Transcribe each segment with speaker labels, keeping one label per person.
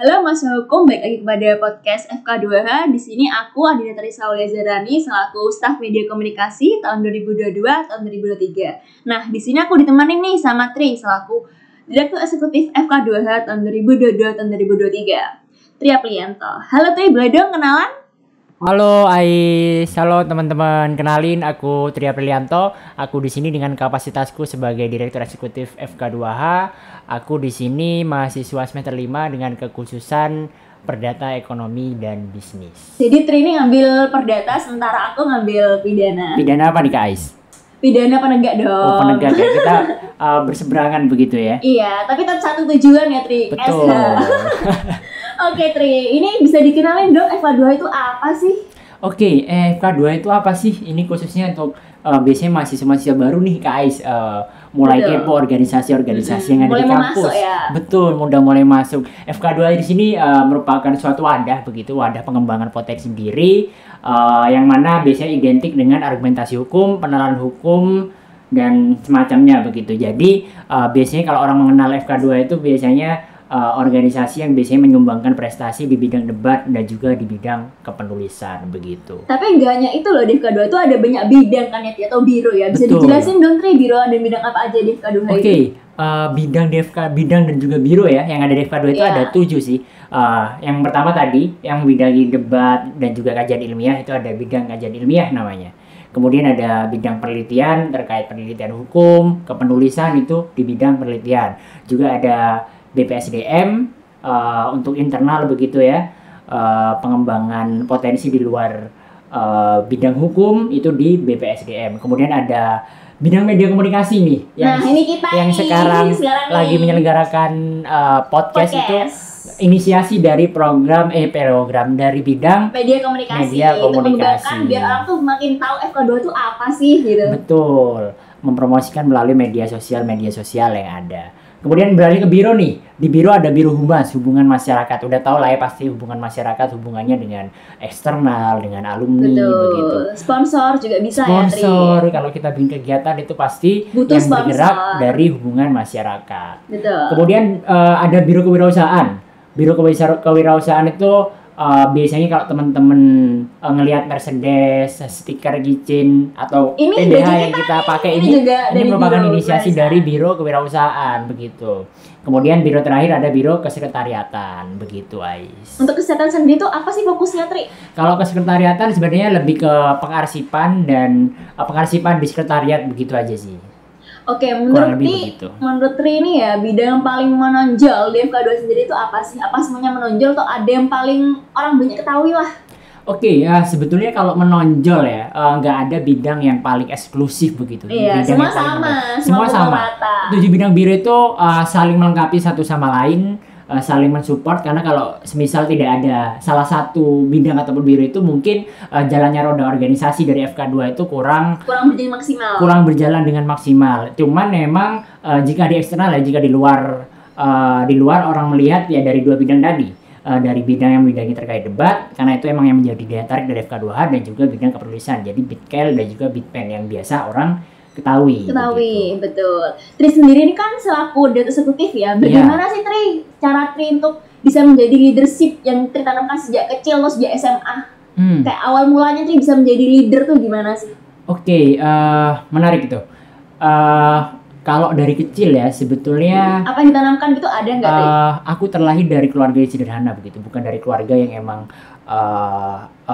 Speaker 1: Halo Mas Hukum, balik lagi kepada podcast FK2H. Di sini aku Adina Teresa Zarani selaku staf media komunikasi tahun 2022 tahun 2023. Nah, di sini aku ditemani nih sama Tri selaku Direktur Eksekutif FK2H tahun 2022 tahun 2023. Tri Aprianto. Halo Tri, boleh dong kenalan?
Speaker 2: Halo Ais, halo teman-teman. Kenalin, aku Tri Aprilianto. Aku di sini dengan kapasitasku sebagai Direktur Eksekutif FK2H. Aku di sini mahasiswa semester 5 dengan kekhususan Perdata Ekonomi dan Bisnis.
Speaker 1: Jadi Tri ini ngambil perdata sementara aku ngambil pidana.
Speaker 2: Pidana apa nih Kak Ais?
Speaker 1: Pidana penegak dong.
Speaker 2: Oh, penegak ya. Kita berseberangan begitu ya.
Speaker 1: Iya, tapi tetap satu tujuan ya Tri.
Speaker 2: Betul.
Speaker 1: Oke Tri, ini bisa dikenalin dong FK2 itu apa sih?
Speaker 2: Oke, FK2 itu apa sih? Ini khususnya untuk biasanya mahasiswa-mahasiswa baru nih Kak Ais, mulai
Speaker 1: Betul.
Speaker 2: kepo organisasi-organisasi yang ada
Speaker 1: Mulai
Speaker 2: di
Speaker 1: mau
Speaker 2: kampus.
Speaker 1: masuk ya?
Speaker 2: Betul, udah mulai masuk. FK2 di sini merupakan suatu wadah begitu, wadah pengembangan potensi diri yang mana biasanya identik dengan argumentasi hukum, penerapan hukum dan semacamnya begitu. Jadi biasanya kalau orang mengenal FK2 itu biasanya organisasi yang biasanya menyumbangkan prestasi di bidang debat dan juga di bidang kepenulisan begitu.
Speaker 1: Tapi enggak hanya itu loh, di FK2 itu ada banyak bidang kan ya, atau biro ya. Bisa
Speaker 2: Betul.
Speaker 1: dijelasin dong Tri, biro ada bidang apa aja di FK2 itu?
Speaker 2: Oke, bidang dan juga biro ya yang ada di FK2 itu
Speaker 1: Iya.
Speaker 2: ada 7 sih. Yang pertama tadi yang bidang debat dan juga kajian ilmiah itu ada bidang kajian ilmiah namanya. Kemudian ada bidang penelitian terkait penelitian hukum, kepenulisan itu di bidang penelitian. Juga ada BPSDM untuk internal begitu ya, pengembangan potensi di luar bidang hukum itu di BPSDM. Kemudian ada bidang media komunikasi nih yang
Speaker 1: Nah, ini kita
Speaker 2: yang
Speaker 1: nih,
Speaker 2: sekarang
Speaker 1: nih.
Speaker 2: lagi menyelenggarakan podcast itu inisiasi dari program dari bidang
Speaker 1: media komunikasi.
Speaker 2: Media
Speaker 1: Itu
Speaker 2: komunikasi.
Speaker 1: mengembangkan biar orang tuh makin tahu FK2 itu apa sih gitu.
Speaker 2: betul, mempromosikan melalui media sosial yang ada. Kemudian beralih ke biro nih. Di biro ada biro humas, hubungan masyarakat. Udah tahu lah ya pasti hubungan masyarakat hubungannya dengan eksternal, dengan alumni begitu.
Speaker 1: Sponsor juga bisa
Speaker 2: Sponsor,
Speaker 1: ya Tri.
Speaker 2: kalau kita bikin kegiatan itu pasti
Speaker 1: Butuh
Speaker 2: yang
Speaker 1: sponsor.
Speaker 2: bergerak dari hubungan masyarakat.
Speaker 1: Betul.
Speaker 2: Kemudian ada biro kewirausahaan. Biro kewirausahaan itu biasanya kalau teman-teman ngelihat Mercedes, stiker Gicin atau
Speaker 1: Ini
Speaker 2: PDH
Speaker 1: baju
Speaker 2: yang kita pakai
Speaker 1: ini juga
Speaker 2: ini
Speaker 1: dari
Speaker 2: merupakan
Speaker 1: biro
Speaker 2: inisiasi
Speaker 1: kewirausahaan.
Speaker 2: dari biro kewirausahaan begitu. Kemudian biro terakhir ada biro kesekretariatan begitu, Ais.
Speaker 1: Untuk kesehatan sendiri itu apa sih fokusnya Tri?
Speaker 2: Kalau kesekretariatan sebenarnya lebih ke pengarsipan dan pengarsipan di sekretariat begitu aja sih.
Speaker 1: Oke,
Speaker 2: Kurang lebih begitu.
Speaker 1: menurut Tri ini ya bidang yang paling menonjol di FK2 sendiri itu apa sih? Apa semuanya menonjol atau ada yang paling orang banyak ketahui lah?
Speaker 2: Oke, ya sebetulnya kalau menonjol ya nggak ada bidang yang paling eksklusif begitu.
Speaker 1: Iya,
Speaker 2: Bidang
Speaker 1: semua
Speaker 2: yang paling
Speaker 1: sama,
Speaker 2: menonjol.
Speaker 1: semua
Speaker 2: Semua
Speaker 1: pukul
Speaker 2: sama.
Speaker 1: rata.
Speaker 2: 7 bidang biro itu saling melengkapi satu sama lain, saling mensupport karena kalau semisal tidak ada salah satu bidang ataupun biro itu mungkin jalannya roda organisasi dari FK2 itu kurang
Speaker 1: Berjalan maksimal.
Speaker 2: berjalan dengan maksimal. Cuman memang jika di eksternal ya, jika di luar orang melihat ya dari dua bidang tadi. Dari bidang yang bidangnya terkait debat, karena itu emang yang menjadi daya tarik dari FK2H, dan juga bidang kepenulisan, jadi Bitkel dan juga Bitpen yang biasa orang ketahui. Begitu.
Speaker 1: Betul. Tri sendiri ini kan selaku direktur eksekutif ya. Bagaimana sih Tri cara Tri untuk bisa menjadi leadership yang Tri tanamkan sejak kecil, lo sejak SMA? Kayak awal mulanya Tri bisa menjadi leader tuh gimana sih?
Speaker 2: Oke, menarik itu. Kalau dari kecil ya sebetulnya
Speaker 1: Apa yang ditanamkan gitu ada nggak Tri?
Speaker 2: aku terlahir dari keluarga yang sederhana begitu, bukan dari keluarga yang emang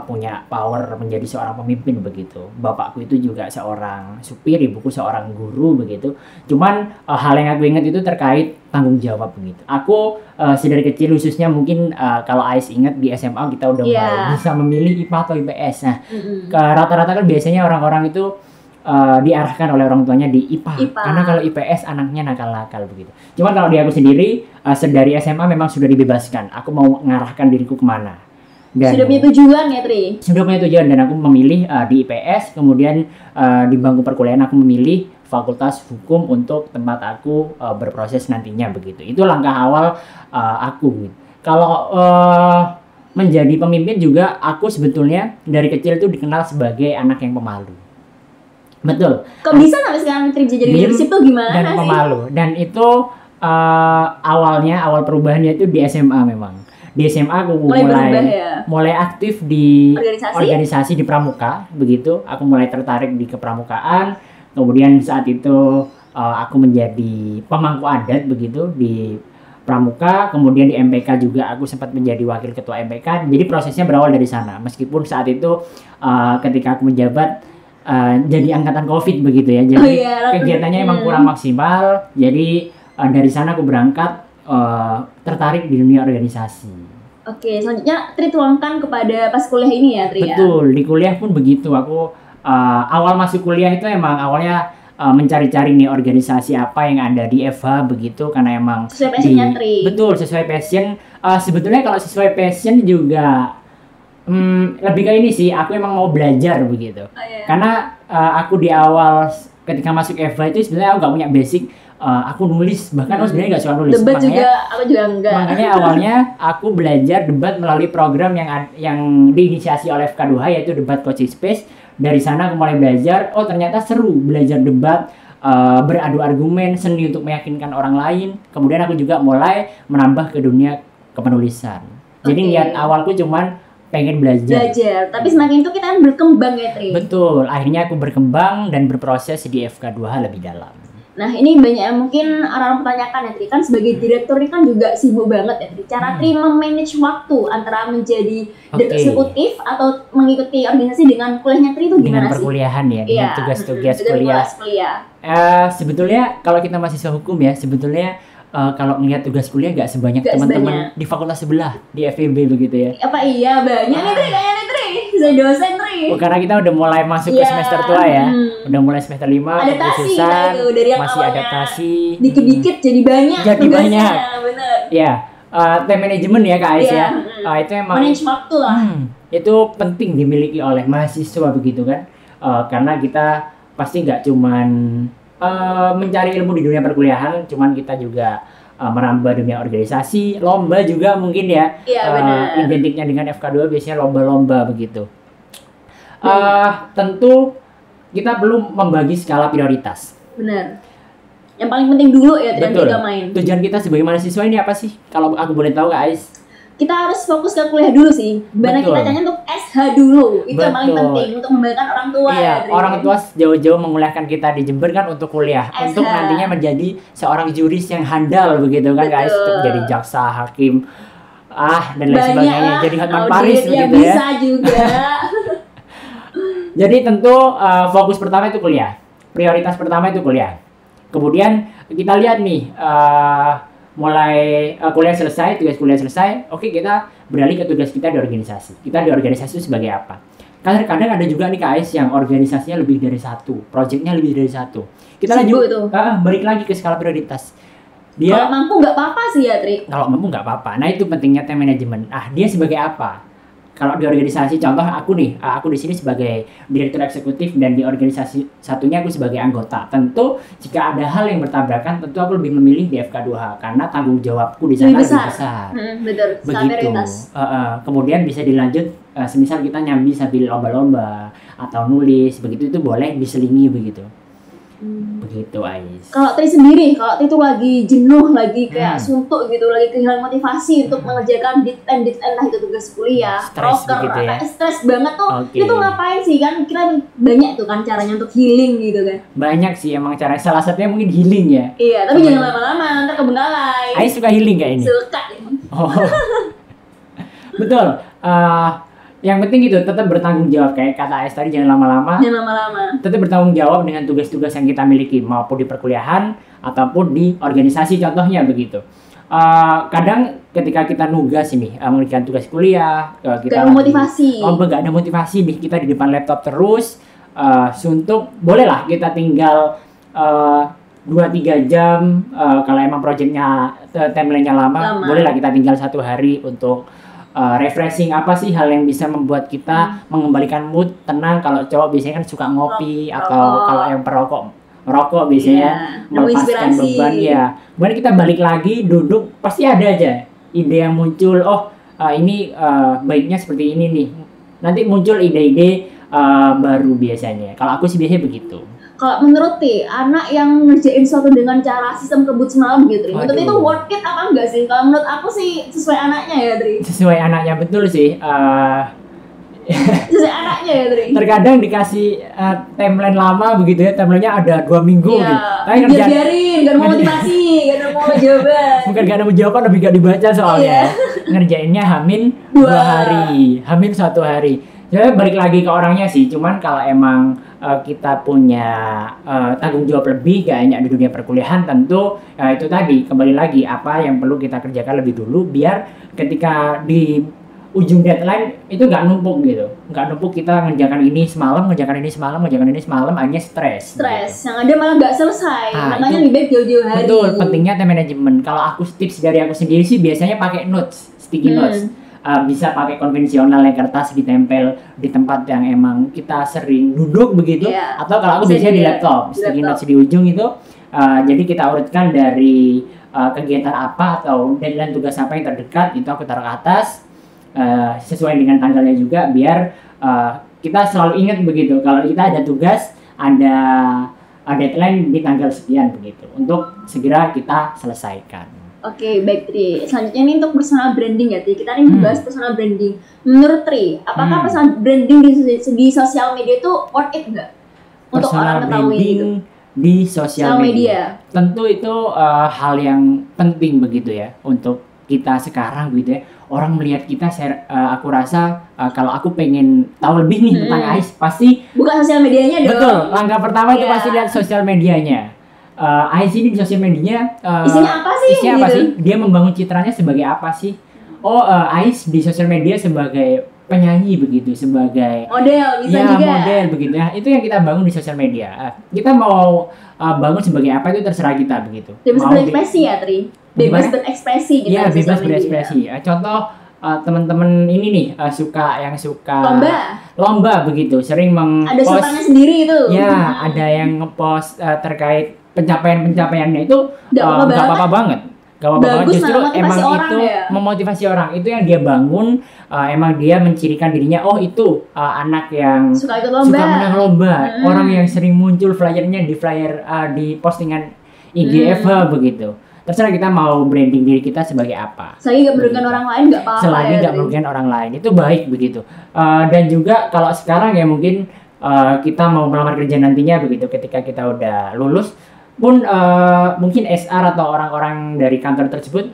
Speaker 2: punya power menjadi seorang pemimpin begitu. Bapakku itu juga seorang supir, ibuku seorang guru begitu. Cuman hal yang aku ingat itu terkait tanggung jawab begitu. Aku sedari kecil khususnya mungkin kalau Ais ingat di SMA kita udah mulai bisa memilih IPA atau IPS. Nah, rata-rata kan biasanya orang-orang itu diarahkan oleh orang tuanya di IPA. Karena kalau IPS anaknya nakal-nakal begitu. Cuman kalau di aku sendiri dari SMA memang sudah dibebaskan. Aku mau mengarahkan diriku kemana. Dan
Speaker 1: Sudah punya tujuan ya Tri?
Speaker 2: Sudah punya tujuan, dan aku memilih di IPS. Kemudian di bangku perkuliahan aku memilih Fakultas Hukum untuk tempat aku berproses nantinya begitu. Itu langkah awal aku. Kalau menjadi pemimpin juga aku sebetulnya dari kecil itu dikenal sebagai anak yang pemalu. Betul.
Speaker 1: Kok bisa sampai sekarang Tri bisa jadi leadership tuh gimana
Speaker 2: dan
Speaker 1: sih?
Speaker 2: pemalu. Dan itu awal perubahannya itu di SMA memang. Di SMA aku
Speaker 1: Mulai berubah ya.
Speaker 2: mulai aktif di
Speaker 1: Organisasi?
Speaker 2: organisasi di pramuka begitu. Aku mulai tertarik di kepramukaan. Kemudian saat itu aku menjadi pemangku adat begitu di pramuka. Kemudian di MPK juga aku sempat menjadi wakil ketua MPK. Jadi prosesnya berawal dari sana. Meskipun saat itu ketika aku menjabat jadi angkatan COVID begitu ya. Jadi kegiatannya emang kurang maksimal. Jadi dari sana aku berangkat tertarik di dunia organisasi.
Speaker 1: Oke, selanjutnya Tri tuangkan kepada pas kuliah ini ya, Tri ya?
Speaker 2: Betul, di kuliah pun begitu. Aku awal masuk kuliah itu emang awalnya mencari-cari nih organisasi apa yang ada di FH begitu, karena emang
Speaker 1: sesuai passionnya Tri.
Speaker 2: Betul, sesuai passion. Sebetulnya kalau sesuai passion juga lebih ke ini sih, aku emang mau belajar begitu. Karena aku di awal ketika masuk FH itu sebenarnya aku nggak punya basic. Aku nulis, bahkan aku sebenarnya nggak suka nulis.
Speaker 1: Debat juga, aku juga enggak.
Speaker 2: Makanya awalnya aku belajar debat melalui program yang diinisiasi oleh FK2H, yaitu debat coaching space. Dari sana aku mulai belajar, oh ternyata seru belajar debat, beradu argumen, seni untuk meyakinkan orang lain. Kemudian aku juga mulai menambah ke dunia kepenulisan. Jadi niat awalku cuman pengen belajar,
Speaker 1: tapi semakin itu kita kan berkembang ya, Tri.
Speaker 2: Betul, akhirnya aku berkembang dan berproses di FK2H lebih dalam.
Speaker 1: Nah, ini banyak yang mungkin orang pertanyakan ya, Tri, kan sebagai direktur ini kan juga sibuk banget ya, Tri. Cara Tri memanage waktu antara menjadi eksekutif atau mengikuti organisasi dengan kuliahnya Tri itu gimana
Speaker 2: sih? Dengan perkuliahan ya, dengan tugas-tugas kuliah. Sebetulnya kalau kita mahasiswa hukum ya, sebetulnya kalau ngelihat tugas kuliah nggak sebanyak teman-teman di fakultas sebelah, di FEB begitu ya.
Speaker 1: Apa iya, banyak nih Tri, kayaknya nih Tri, bisa dosen Tri.
Speaker 2: Karena kita udah mulai masuk ke semester tua ya, udah mulai semester 5,
Speaker 1: adaptasi
Speaker 2: itu,
Speaker 1: dari yang
Speaker 2: masih adaptasi.
Speaker 1: Dikit-dikit jadi banyak.
Speaker 2: Banyak.
Speaker 1: Bener.
Speaker 2: Ya, time management ya Kak Ais ya. Itu emang
Speaker 1: manage waktu lah.
Speaker 2: Itu penting dimiliki oleh mahasiswa begitu kan. Karena kita pasti nggak cuman mencari ilmu di dunia perkuliahan, cuman kita juga merambah dunia organisasi, lomba juga mungkin ya. Identiknya dengan FK2 biasanya lomba-lomba begitu. Tentu kita perlu membagi skala prioritas.
Speaker 1: Benar. Yang paling penting dulu ya, tidak main.
Speaker 2: Tujuan kita sebagai mahasiswa ini apa sih? Kalau aku boleh tahu Kak Ais.
Speaker 1: Kita harus fokus ke kuliah dulu sih. Benar kita tanya untuk SH dulu. Itu yang paling penting untuk membanggakan orang tua.
Speaker 2: Iya, orang tua jauh-jauh menguliahkan kita di Jember kan untuk kuliah, untuk nantinya menjadi seorang juris yang handal begitu kan guys, untuk jadi jaksa, hakim, dan lain sebagainya. Jadi Hotman Paris begitu ya.
Speaker 1: Bisa juga.
Speaker 2: Jadi tentu fokus pertama itu kuliah. Prioritas pertama itu kuliah. Kemudian kita lihat nih mulai kuliah selesai, tugas kuliah selesai, oke kita beralih ke tugas kita di organisasi. Kita di organisasi itu sebagai apa? Kadang ada juga nih Kak Ais yang organisasinya lebih dari satu, proyeknya lebih dari satu. Kita lanjut, balik lagi ke skala prioritas.
Speaker 1: Kalau mampu nggak apa-apa sih ya Tri.
Speaker 2: Kalau mampu nggak apa-apa. Nah itu pentingnya time management. Dia sebagai apa? Kalau di organisasi, contoh aku nih, aku di sini sebagai direktur eksekutif dan di organisasi satunya aku sebagai anggota. Tentu jika ada hal yang bertabrakan, tentu aku lebih memilih di FK2H karena tanggung jawabku di sana lebih besar.
Speaker 1: Betul.
Speaker 2: Begitu. Kemudian bisa dilanjut, semisal kita nyambi sambil lomba-lomba atau nulis, begitu itu boleh diselingi begitu. Begitu Ais.
Speaker 1: Kalau Tri sendiri, kalau Tri itu lagi jenuh, lagi kayak suntuk gitu, lagi kehilangan motivasi untuk mengerjakan deadline lah itu tugas kuliah, proker, stres banget tuh, itu ngapain sih kan? Kita banyak tuh kan caranya untuk healing gitu kan?
Speaker 2: Banyak sih emang caranya, salah satunya mungkin healing ya.
Speaker 1: Iya, tapi jangan lama-lama, ntar kebengkalai.
Speaker 2: Ais suka healing gak ini?
Speaker 1: Suka.
Speaker 2: Betul. Yang penting gitu, tetap bertanggung jawab kayak kata Ais tadi, jangan lama-lama. Tetap bertanggung jawab dengan tugas-tugas yang kita miliki, maupun di perkuliahan ataupun di organisasi contohnya begitu. Kadang ketika kita nugas ini mengerjakan tugas kuliah, kita
Speaker 1: gak motivasi.
Speaker 2: Gak ada motivasi nih, kita di depan laptop terus. Suntuk, bolehlah kita tinggal 2-3 jam. Kalau emang proyeknya timeline-nya lama, bolehlah kita tinggal 1 hari untuk refreshing. Apa sih hal yang bisa membuat kita mengembalikan mood, tenang. Kalau cowok biasanya kan suka ngopi, atau kalau yang perokok merokok biasanya melepaskan beban ya. Kemudian kita balik lagi duduk, pasti ada aja ide yang muncul. Ini baiknya seperti ini nih. Nanti muncul ide-ide baru biasanya. Kalau aku sih biasanya begitu.
Speaker 1: Kalau menurut anak yang ngerjain sesuatu dengan cara sistem kebut semalam gitu, menurut
Speaker 2: Waduh.
Speaker 1: itu worth it apa enggak sih? Kalau menurut aku sih sesuai anaknya ya, Tri.
Speaker 2: Sesuai anaknya, betul sih.
Speaker 1: Sesuai anaknya ya, Tri.
Speaker 2: Terkadang dikasih timeline lama begitu ya, timelinenya ada 2 minggu gitu. Tapi
Speaker 1: Iya, biarin, gak mau motivasi, gak mau jawaban.
Speaker 2: bukan gak ada jawaban, lebih gak dibaca soalnya. Ngerjainnya hamin 2 hari, hamin 1 hari. Jadi balik lagi ke orangnya sih, cuman kalau emang kita punya tanggung jawab lebih gak hanya di dunia perkuliahan, tentu itu tadi kembali lagi apa yang perlu kita kerjakan lebih dulu biar ketika di ujung deadline itu nggak numpuk gitu, nggak numpuk kita ngerjakan ini semalam, ngerjakan ini semalam, hanya stres.
Speaker 1: Yang ada malah nggak selesai, makanya lebih baik jauh-jauh hari.
Speaker 2: Betul, pentingnya time management. Kalau aku tips dari aku sendiri sih biasanya pakai notes, sticky notes. Bisa pakai konvensional yang kertas ditempel di tempat yang emang kita sering duduk begitu, atau kalau aku biasanya di laptop, sticky notes di ujung itu. Jadi kita urutkan dari kegiatan apa atau deadline tugas apa yang terdekat, itu aku taruh ke atas. Sesuai dengan tanggalnya juga biar kita selalu ingat begitu kalau kita ada tugas, ada deadline di tanggal sekian begitu untuk segera kita selesaikan.
Speaker 1: Oke, baik Tri. Selanjutnya ini untuk personal branding ya Tri. Kita ini membahas personal branding. Menurut Tri, apakah personal branding di sosial media itu worth it nggak? Untuk orang ketahui gitu.
Speaker 2: Di sosial media. Tentu itu hal yang penting begitu ya untuk kita sekarang gitu ya. Orang melihat kita, aku rasa kalau aku pengen tahu lebih nih tentang Ais, pasti
Speaker 1: buka sosial medianya dong.
Speaker 2: Betul, langkah pertama itu pasti lihat sosial medianya. Ais ini di sosial medianya
Speaker 1: isinya apa sih?
Speaker 2: Isinya apa sih? Dia membangun citranya sebagai apa sih? Ais di sosial media sebagai penyanyi begitu, sebagai
Speaker 1: model bisa
Speaker 2: ya,
Speaker 1: juga.
Speaker 2: Model begitu ya. Itu yang kita bangun di sosial media. Kita mau bangun sebagai apa itu terserah kita begitu.
Speaker 1: Bebas berekspresi ya, Tri. Bebas berekspresi gitu.
Speaker 2: Iya, bebas berekspresi. Contoh teman-teman ini nih suka lomba begitu, sering
Speaker 1: ada sultannya sendiri itu.
Speaker 2: Ya, ada yang ngepost terkait pencapaiannya itu nggak apa-apa banget. Gak apa-apa banget, justru emang itu memotivasi orang. Itu yang dia bangun, emang dia mencirikan dirinya, itu anak yang
Speaker 1: suka ikut lomba,
Speaker 2: suka menang lomba, orang yang sering muncul flyernya di postingan IGFH begitu. Terserah kita mau branding diri kita sebagai apa.
Speaker 1: Selagi gak merugikan orang lain gak apa-apa.
Speaker 2: Selagi gak merugikan orang lain, itu baik begitu. Dan juga kalau sekarang ya mungkin kita mau melamar kerja nantinya begitu, ketika kita udah lulus pun mungkin SR atau orang-orang dari kantor tersebut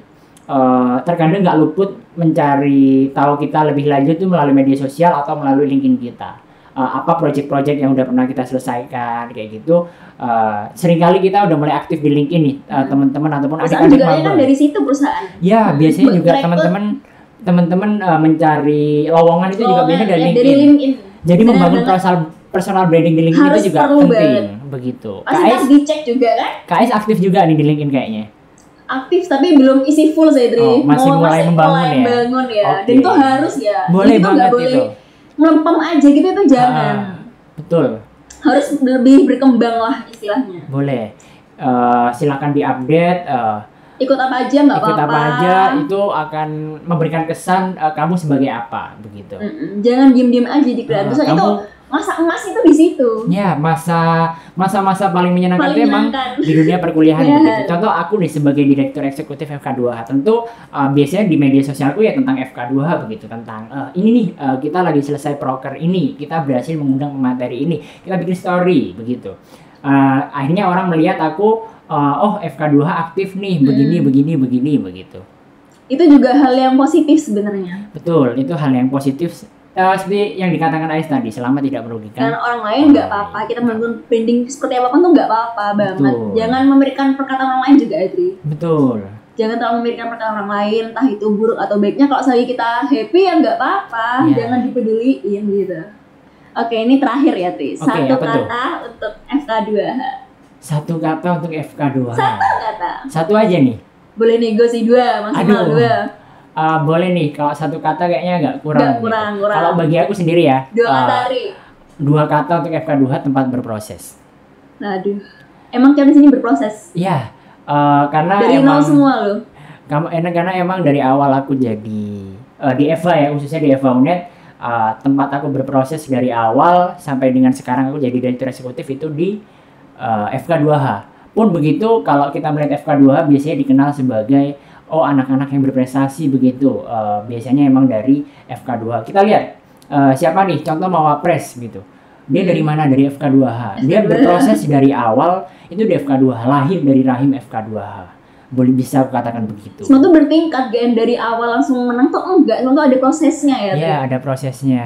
Speaker 2: terkadang nggak luput mencari tahu kita lebih lanjut itu melalui media sosial atau melalui LinkedIn kita. Apa proyek-proyek yang udah pernah kita selesaikan kayak gitu. Seringkali kita udah mulai aktif di LinkedIn nih, teman-teman ataupun adik-adik
Speaker 1: magang. Kan dari situ perusahaan.
Speaker 2: Ya, biasanya juga teman-teman mencari lowongan itu juga biasanya dari LinkedIn. Jadi membangun personal branding di LinkedIn itu juga penting begitu.
Speaker 1: KAIS dicek juga kan?
Speaker 2: KAIS aktif juga nih di LinkedIn kayaknya.
Speaker 1: Aktif tapi belum isi full saya Tri.
Speaker 2: Masih mulai membangun ya.
Speaker 1: Dan itu harus ya.
Speaker 2: Boleh banget itu.
Speaker 1: Melempem aja gitu itu jangan.
Speaker 2: Betul.
Speaker 1: Harus lebih berkembang lah istilahnya.
Speaker 2: Boleh. Silakan diupdate.
Speaker 1: Ikut apa aja nggak apa-apa.
Speaker 2: Ikut apa aja itu akan memberikan kesan kamu sebagai apa begitu.
Speaker 1: Jangan diem-diem aja di kreatif. Itu masa emas itu di situ.
Speaker 2: Ya, masa-masa paling menyenangkan itu emang di dunia perkuliahan begitu. Contoh aku nih sebagai direktur eksekutif FK2H, tentu biasanya di media sosialku ya tentang FK2H begitu, tentang ini nih kita lagi selesai proker ini, kita berhasil mengundang pemateri ini, kita bikin story begitu. Akhirnya orang melihat aku FK2H aktif nih, begini begitu.
Speaker 1: Itu juga hal yang positif sebenarnya.
Speaker 2: Betul, itu hal yang positif. Seperti yang dikatakan Ais tadi, selama tidak merugikan
Speaker 1: dan orang lain nggak apa-apa. Kita membangun branding seperti apapun tuh nggak apa-apa banget. Jangan memberikan perkataan orang lain juga, Adri.
Speaker 2: Betul.
Speaker 1: Jangan terlalu memberikan perkataan orang lain, entah itu buruk atau baiknya. Kalau selagi kita happy ya nggak apa-apa. Jangan dipeduliin gitu. Oke, ini terakhir ya, Tri. Satu kata untuk FK2H.
Speaker 2: Satu kata untuk FK2H.
Speaker 1: Satu kata.
Speaker 2: Satu aja nih.
Speaker 1: Boleh negosi 2, maksimal 2.
Speaker 2: Boleh nih, kalau satu kata kayaknya agak kurang.
Speaker 1: Kurang.
Speaker 2: Kalau bagi aku sendiri ya.
Speaker 1: 2 kata, Tri.
Speaker 2: 2 kata untuk FK2H, tempat berproses.
Speaker 1: Aduh. Emang kita di sini berproses?
Speaker 2: Iya. Karena
Speaker 1: dari
Speaker 2: emang
Speaker 1: nol semua loh.
Speaker 2: Karena emang dari awal aku jadi di EVA ya, khususnya di EVA UNED, tempat aku berproses dari awal sampai dengan sekarang aku jadi direktur eksekutif itu di FK2H. Pun begitu, kalau kita melihat FK2H biasanya dikenal sebagai anak-anak yang berprestasi begitu. Biasanya emang dari FK2H. Kita lihat siapa nih contoh Mawapres gitu. Dia dari mana? Dari FK2H. Dia berproses dari awal itu di FK2H, lahir dari rahim FK2H. Boleh bisa aku katakan begitu.
Speaker 1: Semua tuh bertingkat, GM dari awal langsung menang tuh enggak, semua tuh ada prosesnya ya.
Speaker 2: Iya, ada prosesnya.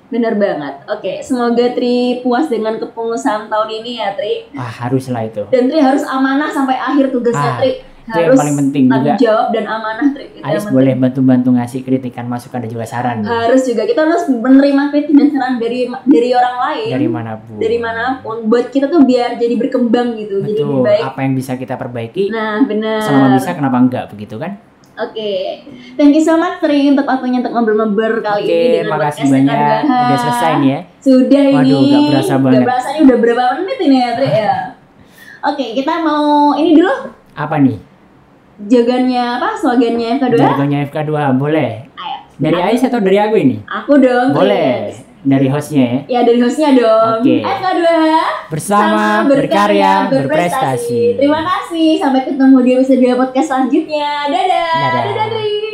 Speaker 1: Bener banget. Oke, semoga Tri puas dengan kepengurusan tahun ini ya, Tri.
Speaker 2: Haruslah itu.
Speaker 1: Dan Tri harus amanah sampai akhir tugasnya, Tri.
Speaker 2: Harus yang paling penting juga.
Speaker 1: Jawab dan amanah, Tri.
Speaker 2: Ais boleh bantu-bantu ngasih kritikan, masukan dan juga saran.
Speaker 1: Harus juga, kita harus menerima kritik dan saran dari orang lain. Dari manapun. Buat kita tuh biar jadi berkembang gitu.
Speaker 2: Betul.
Speaker 1: Jadi lebih baik.
Speaker 2: Apa yang bisa kita perbaiki?
Speaker 1: Nah, benar.
Speaker 2: Selama bisa, kenapa enggak begitu kan?
Speaker 1: Oke, thank you so much Tri untuk waktunya untuk ngobrol-ngobrol kali ini dengan
Speaker 2: makasih banyak. Udah selesai nih ya.
Speaker 1: Sudah ini.
Speaker 2: Waduh, gak berasa banget.
Speaker 1: Gak berasa, ini udah berapa menit ini ya Tri ya. Oke, kita mau ini dulu.
Speaker 2: Apa nih?
Speaker 1: Slogannya FK2?
Speaker 2: Slogannya FK2, boleh.
Speaker 1: Ayo.
Speaker 2: Dari Ais atau dari aku ini?
Speaker 1: Aku dong.
Speaker 2: Boleh. Dari hostnya ya?
Speaker 1: Ya, dari hostnya dong.
Speaker 2: Oke.
Speaker 1: FK2
Speaker 2: bersama berkarya berprestasi.
Speaker 1: Terima kasih. Sampai ketemu di episode podcast selanjutnya. Dadah.
Speaker 2: Dadah.
Speaker 1: Dadah Tri.